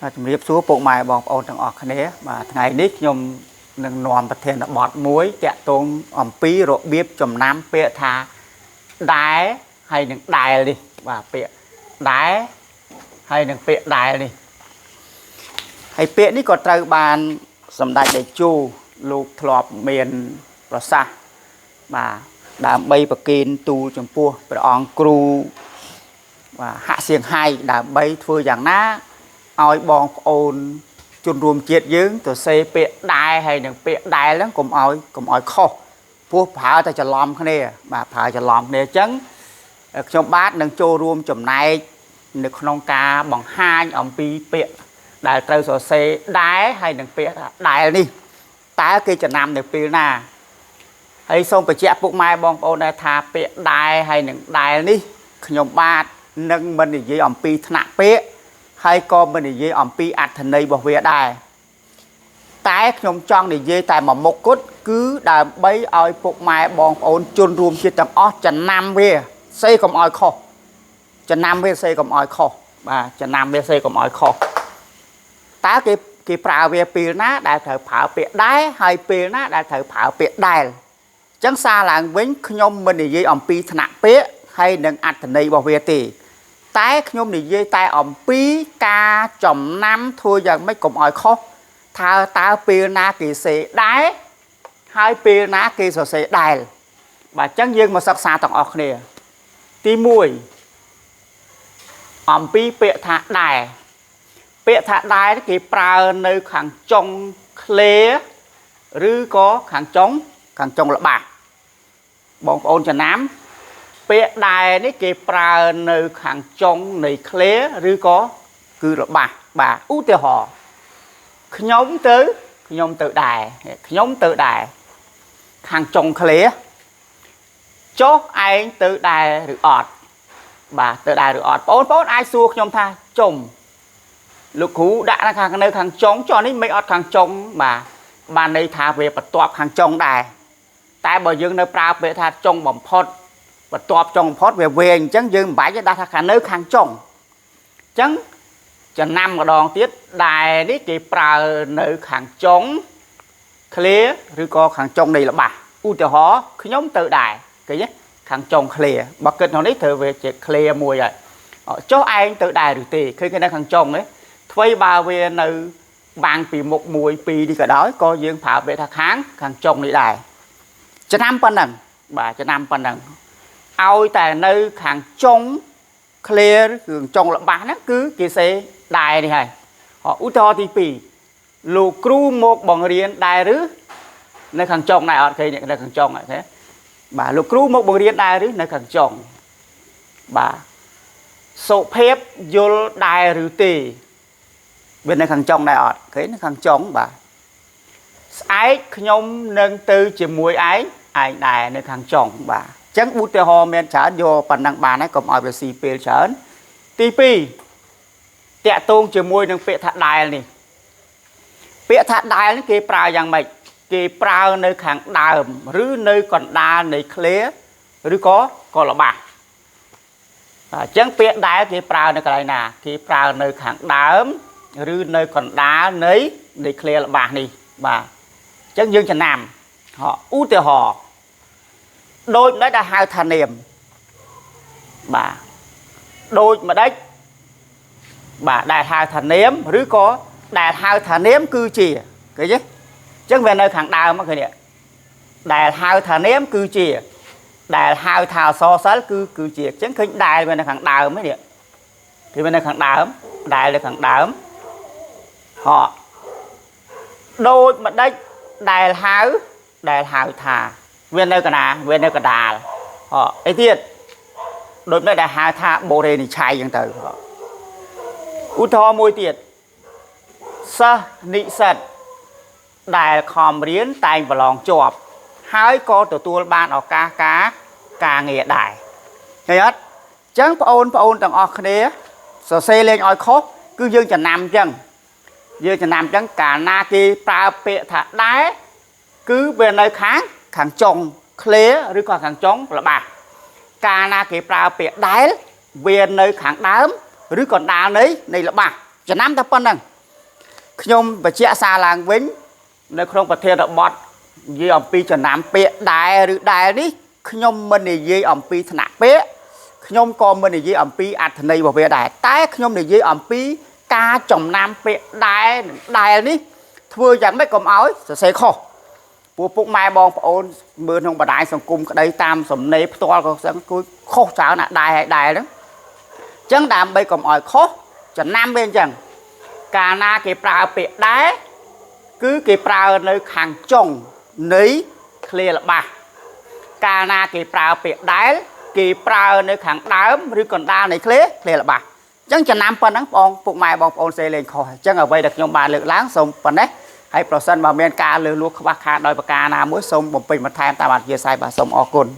ជំរាបសួរពុកម៉ែបងប្អូនទាំងអស់គ្នាបាទថ្ងៃនេះខ្ញុំនឹងនាំប្រធានបទមួយតាក់ទងអំពីរបៀបចំណាំពាក្យថាដែរហើយនឹងដែលនេះបាទពាក្យដែរហើយនឹងពាក្យដែលនេះហើយពាក្យនេះក៏ត្រូវបានសម្ដេចតេជោលោកធ្លាប់មានប្រសាសន៍បាទដើម្បីប្រគេនទូលចំពោះព្រះអង្គគ្រូបាទហាក់សៀងហៃដើម្បីធ្វើយ៉ាងណាឲ្យបងប្អូនជនរួមជាតិយើងទៅសេពាក្យដែរហើយនឹងពាក្យដែលហ្នឹងកុំឲ្យខុសព្រោះប្រើតែច្រឡំគ្នាបាទប្រើច្រឡំគ្នាអញ្ចឹងខ្ញុំបាទនឹងចូលរួមចំណែកនៅក្នុងការបង្ហាញអំពីពាក្យដែលត្រូវសរសេរដែរហើយនឹងពាក្យដែលនេះតើគេចំណាំនៅពេលណាហើយសូមបញ្ជាក់ពុកម៉ែបងប្អូនដែរថាពាក្យដែរហើយនឹងដែលនេះខ្ញុំបាទនឹងមិននិយាយអំពីថ្នាក់ពាក្យហើយក៏មិននិយាយអំពីអត្ថន័យរបស់វាដែរតែខ្ញុំចង់និយាយតែមួយមុខគត់គឺដើម្បីឲ្យពុកម៉ែបងប្អូនជនរួមជាតិទាំងអស់ចំណាំវាសេកុំឲ្យខុសចំណាំវាសេកុំឲ្យខុសបាទចំណាំវាសេកុំឲ្យខុសតើគេប្រើវាពេលណាដែលត្រូវប្រើពាក្យដែរហើយពេលណាដែលត្រូវប្រើពាក្យដែលអញ្ចឹងសារឡើងវិញខ្ញុំមិននិយាយអំពីថ្នាក់ពាក្យហើយនឹងអត្ថន័យរបស់វាទេតែខ្ញុំនិយាយតែអំពីការចំណាំធ្វើយ៉ាងម៉េចកុំឲ្យខុសថាតើពេលណាគេសេដែរហើយពេលណាគេសរសេរដែលបាទអញ្ចឹងយើងមកសិក្សាទាំងអស់គ្នាទី1អំពីពាក្យថាដែលពាក្យថាដែលគេប្រើនៅខាងចុងឃ្លេឬក៏ខាងចុងល្បះបងប្អូនចំណាំពាក្យដែលនេះគេប្រើនៅខាងចុងនៃឃ្លេឬក៏គឺល្បះបាទឧទាហរណ៍ខ្ញុំទៅដែរខ្ញុំទៅដែរខាងចុងឃ្លេចុះឯងទៅដែរឬអត់បាទទៅដែរឬអត់បងប្អូនអាចសួរខ្ញុំថាចុំលោកគ្រូដាក់នៅខាងចុងចុះនេះមិនអត់ខាងចុងបាទបានន័យថាវាបន្ទាប់ខាងចុងដែរតែបើយើងនៅប្រើពាក្យថាចុងបំផុតបន្ទាប់ចុងបំផុតវាវែងអញ្ចឹងយើងមិនបាច់ដាក់ថាខាងនៅខាងចុងអញ្ចឹងចំណាំម្ដងទៀតដែលនេះគេប្រើនៅខាងចុងឃ្លេឬក៏ខាងចុងនៃល្បះឧទាហរណ៍ខ្ញុំទៅដែរឃើញទេខាងចុងឃ្លេបើគិតក្នុងនេះត្រូវវាជាឃ្លេមួយហើយចុះឯងទៅដែរឬទេឃើញគេនៅខាងចុងទេអ្វីបើវានៅបាំងពីមុខ1 2នេះក៏ដោយក៏យើងប្រើពាក្យថាខាងចុងនេះដែរចំណាំប៉ុណ្ណឹងបាទចំណាំប៉ុណ្ណឹងឲ្យតែនៅខាងចុងឃ្លេឬចុងល្បះហ្នឹងគឺគេសេដែរនេះហើយឧទាហរណ៍ទី2លោកគ្រូមកបង្រៀនដែរឬនៅខាងចុងដែរអត់ឃើញនៅខាងចុងទេបាទលោកគ្រូមកបង្រៀនដែរឬនៅខាងចុងបាទសុភាពយល់ដែរឬទេវានៅខាងចុងដែរអត់ឃើញនៅខាងចុងបាទស្អែកខ្ញុំនឹងទៅជាមួយឯងដែរនៅខាងចុងបាទអញ្ចឹងឧទាហរណ៍មានច្រើនយកប៉ុណ្ណឹងបានហើយកុំឲ្យវាស៊ីពេលច្រើនទី2តាក់ទងជាមួយនឹងពាក្យថាដែលនេះពាក្យថាដែលនេះគេប្រើយ៉ាងម៉េចគេប្រើនៅខាងដើមឬនៅកណ្ដាលនៃឃ្លេឬក៏ល្បះអញ្ចឹងពាក្យដែលគេប្រើនៅកន្លែងណាគេប្រើនៅខាងដើមឬនៅកណ្ដាលនៃឃ្លេល្បះនេះបាទអញ្ចឹងយើងចំណាំឧទាហរណ៍ដូចម្ដេចដែលហៅថានាមបាទដូចម្ដេចបាទដែលហៅថានាមឬក៏ដែលហៅថានាមគឺជាឃើញទេអញ្ចឹងវានៅខាងដើមឃើញទេដែលហៅថានាមគឺជាដែលហៅថាអក្សរសិល្ប៍គឺជាអញ្ចឹងឃើញដែលវានៅខាងដើមហ្នឹងគេវានៅខាងដើមដែលនៅខាងដើមដូចម្ដេចដែលហៅថាវានៅកណ្ដាលវានៅកណ្ដាលអីទៀតដូចម្ដេចដែលហៅថាបូរេនិឆ័យអញ្ចឹងទៅឧទាហរណ៍មួយទៀតសិស្សនិស្សិតដែលខំរៀនតែងប្រឡងជាប់ហើយក៏ទទួលបានឱកាសការងារដែរឃើញអត់អញ្ចឹងបងប្អូនទាំងអស់គ្នាសរសេរលេងឲ្យខុសគឺយើងចំណាំអញ្ចឹងកាលណាគេប្រើពាក្យថាដែរគឺវានៅខាងចុងឃ្លេឬក៏ខាងចុងល្បះកាលណាគេប្រើពាក្យដែលវានៅខាងដើមឬកណ្ដាលនៃល្បះចំណាំតែប៉ុណ្្នឹង អ nhôm và chia xa làng vĩnh nơi không bật thiên bọt dây ẩm pi cho nám bẹ đài đi nhôm mình thì dây ẩm pi thằng bẹ nhôm con mình thì dây ẩm pi ạt này bảo vệ đài tái nhôm thì dây ẩm pi ca chồng nam bẹ đài đi thưa chẳng mấy cầm áo sẽ khó buộc mai bong ôn mưa không bà đại sòng cung đây tam sầm nếp to còn sẽ khô cháo nè đài đó chẳng đàm bây cầm ỏi khó chẳng nam bên chẳng cả na cái prao bẹ đái cứ cái prao nơi hàng chồng nấy clear là ba cả na cái prao bẹ đái cái prao nơi hàng đám rồi còn đa này clear là ba chẳng chẳng nam phân nắng bong phục mai bong ôn xe lên khỏi chẳng ở đây được nhom bà lượng láng sông phần đấy hay pro sân mà men ca lừa luộc bạc hà đòi bạc ca na muối sông bồng pin mặt tham ta bạn chia sai bà sông o cồn